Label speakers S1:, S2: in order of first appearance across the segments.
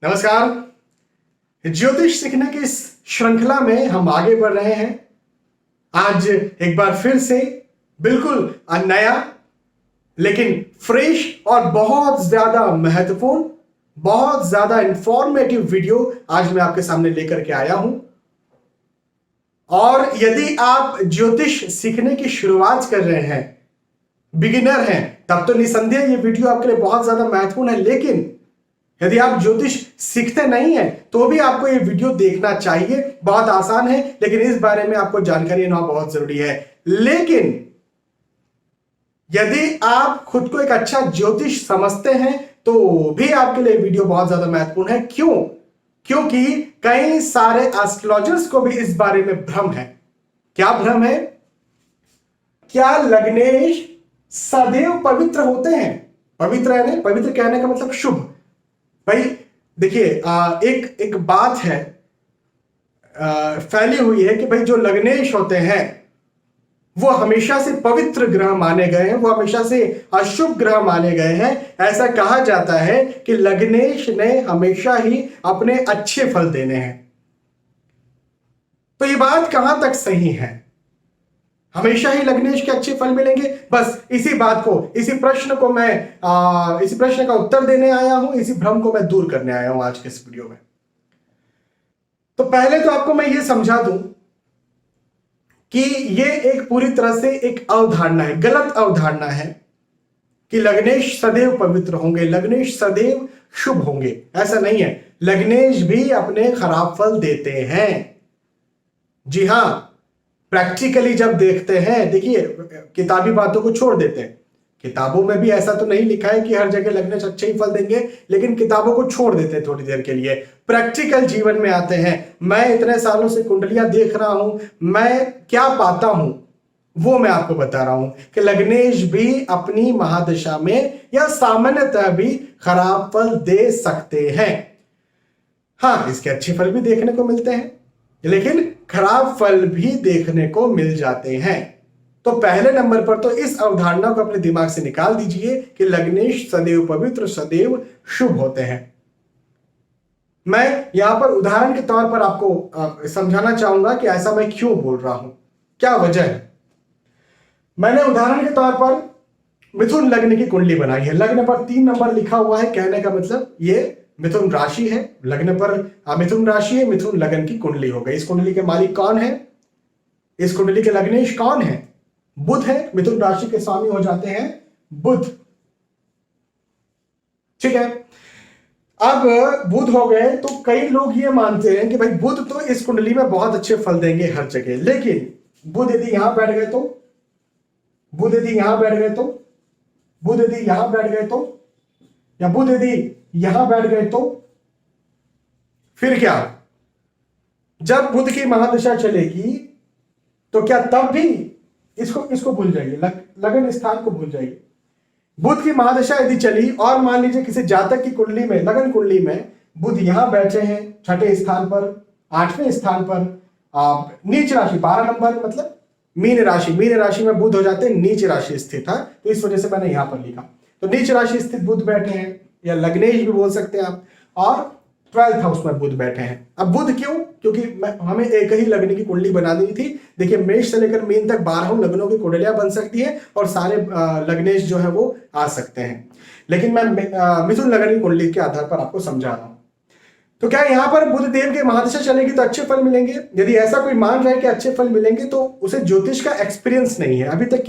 S1: नमस्कार। ज्योतिष सीखने की इस श्रृंखला में हम आगे बढ़ रहे हैं। आज एक बार फिर से बिल्कुल नया लेकिन फ्रेश और बहुत ज्यादा महत्वपूर्ण, बहुत ज्यादा इंफॉर्मेटिव वीडियो आज मैं आपके सामने लेकर के आया हूं। और यदि आप ज्योतिष सीखने की शुरुआत कर रहे हैं, बिगिनर हैं, तब तो निसंदेह ये वीडियो आपके लिए बहुत ज्यादा महत्वपूर्ण है। लेकिन यदि आप ज्योतिष सीखते नहीं हैं तो भी आपको ये वीडियो देखना चाहिए। बहुत आसान है, लेकिन इस बारे में आपको जानकारी होना बहुत जरूरी है। लेकिन यदि आप खुद को एक अच्छा ज्योतिष समझते हैं तो भी आपके लिए वीडियो बहुत ज्यादा महत्वपूर्ण है। क्यों? क्योंकि कई सारे एस्ट्रोलॉजर्स को भी इस बारे में भ्रम है। क्या भ्रम है? क्या लग्नेश सदैव पवित्र होते हैं? पवित्र है ना, पवित्र कहने का मतलब शुभ। भाई देखिए, एक बात है फैली हुई है कि भाई जो लग्नेश होते हैं वो हमेशा से पवित्र ग्रह माने गए हैं, वो हमेशा से अशुभ ग्रह माने गए हैं। ऐसा कहा जाता है कि लग्नेश ने हमेशा ही अपने अच्छे फल देने हैं। तो ये बात कहां तक सही है? हमेशा ही लग्नेश के अच्छे फल मिलेंगे? बस इसी बात को, इसी प्रश्न का उत्तर देने आया हूं, इसी भ्रम को मैं दूर करने आया हूं आज के इस वीडियो में। तो पहले तो आपको मैं ये समझा दूं कि ये एक पूरी तरह से एक अवधारणा है, गलत अवधारणा है कि लग्नेश सदैव पवित्र होंगे, लग्नेश सदैव शुभ होंगे। ऐसा नहीं है। लग्नेश भी अपने खराब फल देते हैं। जी हां, प्रैक्टिकली जब देखते हैं, देखिए किताबी बातों को छोड़ देते हैं। किताबों में भी ऐसा तो नहीं लिखा है कि हर जगह लग्नेश अच्छे ही फल देंगे, लेकिन किताबों को छोड़ देते हैं थोड़ी देर के लिए। प्रैक्टिकल जीवन में आते हैं। मैं इतने सालों से कुंडलियां देख रहा हूं, मैं क्या पाता हूं वो मैं आपको बता रहा हूं कि लग्नेश भी अपनी महादशा में या सामान्यतः भी खराब फल दे सकते हैं। हाँ, इसके अच्छे फल भी देखने को मिलते हैं, लेकिन खराब फल भी देखने को मिल जाते हैं। तो पहले नंबर पर तो इस अवधारणा को अपने दिमाग से निकाल दीजिए कि लग्नेश सदैव पवित्र, सदैव शुभ होते हैं। मैं यहां पर उदाहरण के तौर पर आपको समझाना चाहूंगा कि ऐसा मैं क्यों बोल रहा हूं, क्या वजह है। मैंने उदाहरण के तौर पर मिथुन लग्न की कुंडली बनाई है। लग्न पर 3 नंबर लिखा हुआ है। कहने का मतलब ये मिथुन राशि है, लग्न पर मिथुन राशि है, मिथुन लग्न की कुंडली हो गई। इस कुंडली के मालिक कौन है? इस कुंडली के लग्नेश कौन है? बुध है। मिथुन राशि के स्वामी हो जाते हैं बुध। ठीक है। अब बुध हो गए तो कई लोग ये मानते हैं कि भाई बुध तो इस कुंडली में बहुत अच्छे फल देंगे हर जगह। लेकिन बुध यदि यहां बैठ गए तो, बुध यदि यहां बैठ गए तो, बुध यदि यहां बैठ गए तो, या बुध यदि यहां बैठ गए तो फिर क्या? जब बुध की महादशा चलेगी तो क्या तब भी इसको भूल जाइए, लगन स्थान को भूल जाइए। बुध की महादशा यदि चली और मान लीजिए किसी जातक की कुंडली में, लगन कुंडली में बुध यहां बैठे हैं 6ठे स्थान पर, 8वें स्थान पर, नीच राशि 12 नंबर मतलब मीन राशि, मीन राशि में बुध हो जाते हैं नीच राशि स्थित है, तो इस वजह से मैंने यहां पर लिखा। तो नीच राशि स्थित बुध बैठे हैं, या लग्नेश भी बोल सकते हैं आप, और 12th हाउस में बुध बैठे हैं। अब बुध क्यों? क्योंकि हमें एक ही लग्न की कुंडली बनानी थी। देखिए, मेष से लेकर मीन तक 12 लग्नों की कुंडलियां बन सकती है और सारे लग्नेश जो है वो आ सकते हैं। लेकिन मैं मिथुन लग्न की कुंडली के आधार पर आपको समझा रहा हूं। तो क्या यहां पर बुध देव के महादशा चलेगी तो अच्छे फल मिलेंगे? यदि ऐसा कोई मान रहा है कि अच्छे फल मिलेंगे तो उसे ज्योतिष का एक्सपीरियंस नहीं है। अभी तक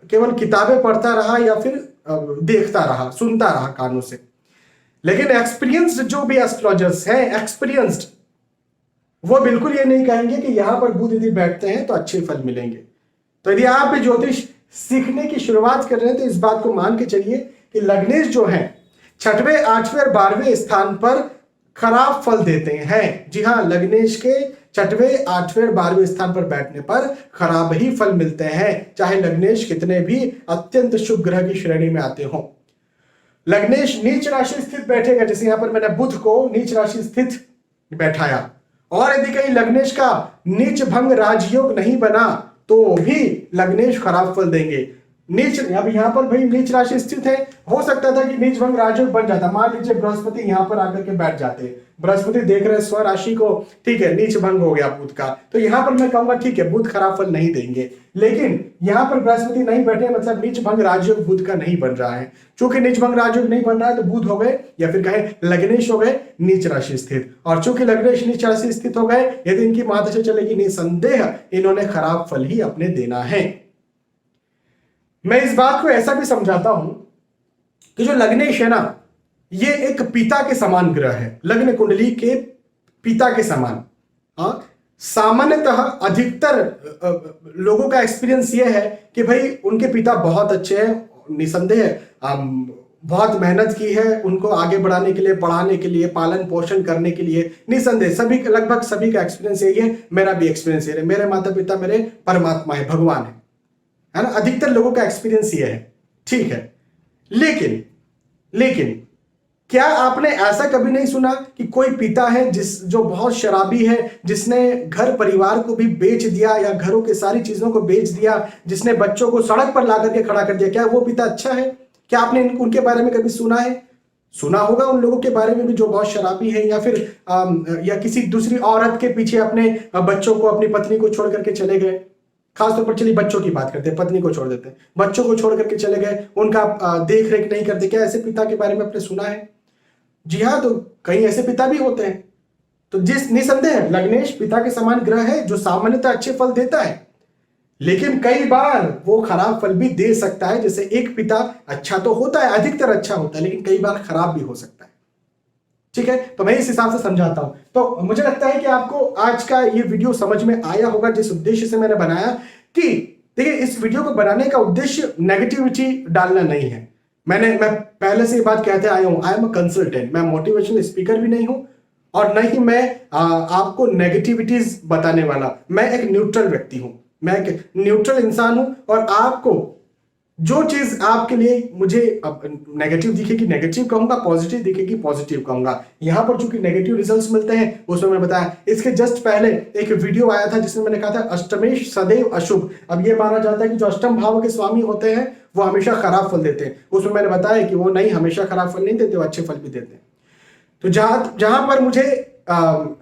S1: केवल किताबें पढ़ता रहा या फिर देखता रहा, सुनता रहा कानों से। लेकिन एक्सपीरियंस्ड जो भी एस्ट्रोलॉजर्स हैं, एक्सपीरियंस्ड, वो बिल्कुल ये नहीं कहेंगे कि यहां पर बुध यदि बैठते हैं तो अच्छे फल मिलेंगे। तो यदि आप भी ज्योतिष सीखने की शुरुआत कर रहे हैं तो इस बात को मान के चलिए कि लग्नेश जो है 6ठे, 8वें और 12वें स्थान पर खराब फल देते हैं। जी हां, लग्नेश के 6ठे, 8वें और 12वें स्थान पर बैठने पर खराब ही फल मिलते हैं, चाहे लग्नेश कितने भी अत्यंत शुभ ग्रह की श्रेणी में आते हों। लग्नेश नीच राशि स्थित बैठेगा, जैसे यहां पर मैंने बुध को नीच राशि स्थित बैठाया, और यदि कहीं लग्नेश का नीच भंग राजयोग नहीं बना तो भी लग्नेश खराब फल देंगे। नीच, अब यहाँ पर भाई नीच राशि स्थित है, हो सकता था कि नीच भंग राजयोग बन जाता। मान लीजिए बृहस्पति यहाँ पर आकर के बैठ जाते, बृहस्पति देख रहे स्व राशि को, ठीक है, नीच भंग हो गया बुध का, तो यहाँ पर मैं कहूंगा ठीक है बुध खराब फल नहीं देंगे। लेकिन यहाँ पर बृहस्पति नहीं बैठे, मतलब नीच भंग राजयोग बुध का नहीं बन रहा है। चूंकि नीच भंग राजयोग नहीं बन रहा है तो बुध हो गए, या फिर कहे लग्नेश हो गए नीच राशि स्थित, और चूंकि लग्नेश नीच राशि स्थित हो गए, यदि इनकी महादशा चलेगी निसंदेह इन्होंने खराब फल ही अपने देना है। मैं इस बात को ऐसा भी समझाता हूं कि जो लग्नेश है ना, ये एक पिता के समान ग्रह है, लग्न कुंडली के पिता के समान। हाँ, सामान्यतः अधिकतर लोगों का एक्सपीरियंस ये है कि भाई उनके पिता बहुत अच्छे हैं, निसंदेह बहुत मेहनत की है उनको आगे बढ़ाने के लिए, पढ़ाने के लिए, पालन पोषण करने के लिए, निसंदेह सभी, लगभग सभी का एक्सपीरियंस यही है, मेरा भी एक्सपीरियंस ये है, मेरे माता पिता मेरे परमात्मा है, भगवान है ना, अधिकतर लोगों का एक्सपीरियंस ये है, ठीक है। लेकिन क्या आपने ऐसा कभी नहीं सुना कि कोई पिता है जो बहुत शराबी है, जिसने घर परिवार को भी बेच दिया या घरों के सारी चीजों को बेच दिया, जिसने बच्चों को सड़क पर ला करके खड़ा कर दिया? क्या वो पिता अच्छा है? क्या आपने उनके बारे में कभी सुना है? सुना होगा उन लोगों के बारे में भी जो बहुत शराबी है, या फिर या किसी दूसरी औरत के पीछे अपने बच्चों को, अपनी पत्नी को छोड़ करके चले गए। खासतौर पर चलिए बच्चों की बात करते हैं, पत्नी को छोड़ देते हैं, बच्चों को छोड़ करके चले गए, उनका देख रेख नहीं करते। क्या ऐसे पिता के बारे में आपने सुना है? जी हाँ, तो कई ऐसे पिता भी होते हैं। तो जिस निसंदेह लग्नेश पिता के समान ग्रह है जो सामान्यतः अच्छे फल देता है, लेकिन कई बार वो खराब फल भी दे सकता है। जैसे एक पिता अच्छा तो होता है, अधिकतर अच्छा होता है, लेकिन कई बार खराब भी हो सकता है, ठीक है। तो मैं इस हिसाब से समझाता हूं। तो मुझे लगता है कि आपको आज का ये वीडियो समझ में आया होगा, जिस उद्देश्य से मैंने बनाया। कि देखिए, इस वीडियो को बनाने का उद्देश्य नेगेटिविटी डालना नहीं है। मैं पहले से ये बात कहते आया हूं, आई एम अ कंसल्टेंट, मैं मोटिवेशनल स्पीकर भी नहीं हूं, और न ही मैं आपको नेगेटिविटीज बताने वाला। मैं एक न्यूट्रल व्यक्ति हूं, मैं एक न्यूट्रल इंसान हूं, और आपको जो चीज आपके लिए मुझे नेगेटिव दिखेगी नेगेटिव कहूंगा, पॉजिटिव दिखेगी पॉजिटिव कहूंगा। यहां पर चूंकि नेगेटिव रिजल्ट्स मिलते हैं, उसमें मैंने बताया। इसके जस्ट पहले एक वीडियो आया था जिसमें मैंने कहा था अष्टमेश सदैव अशुभ। अब यह माना जाता है कि जो अष्टम भाव के स्वामी होते हैं वो हमेशा खराब फल देते हैं। उसमें मैंने बताया कि वो नहीं, हमेशा खराब फल नहीं देते, वो अच्छे फल भी देते हैं। तो जहां पर मुझे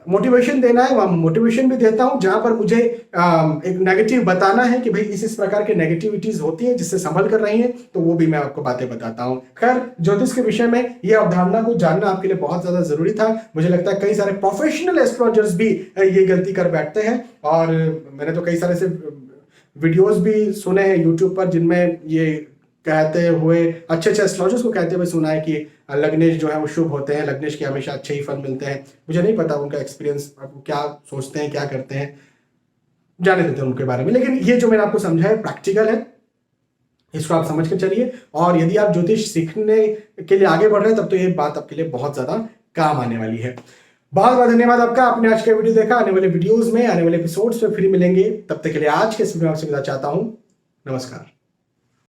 S1: मोटिवेशन देना है वहां मोटिवेशन भी देता हूं, जहां पर मुझे एक नेगेटिव बताना है कि भाई इस प्रकार के नेगेटिविटीज होती है जिससे संभल कर रही हैं, तो वो भी मैं आपको बातें बताता हूं। खैर, ज्योतिष के विषय में ये अवधारणा को जानना आपके लिए बहुत ज्यादा जरूरी था। मुझे लगता है कई सारे प्रोफेशनल एस्ट्रोलॉजर्स भी ये गलती कर बैठते हैं, और मैंने तो कई सारे से वीडियोज भी सुने हैं यूट्यूब पर जिनमें ये कहते हुए, अच्छे एस्ट्रोलॉजर्स को कहते हुए सुना है कि लग्नेश जो है वो शुभ होते हैं, लग्नेश के हमेशा अच्छे ही फल मिलते हैं। मुझे नहीं पता उनका एक्सपीरियंस क्या सोचते हैं, क्या करते हैं, जाने देते हैं उनके बारे में। लेकिन ये जो मैंने आपको समझा है प्रैक्टिकल है, इसको आप समझ के चलिए। और यदि आप ज्योतिष सीखने के लिए आगे बढ़ रहे हैं तब तो ये बात आपके लिए बहुत ज्यादा काम आने वाली है। बहुत बहुत धन्यवाद आपका, आपने आज का वीडियो देखा। आने वाले वीडियोज में, आने वाले एपिसोड्स में फिर मिलेंगे। तब तक के लिए आज के इस वीडियो में आपसे विदा चाहता हूं। नमस्कार।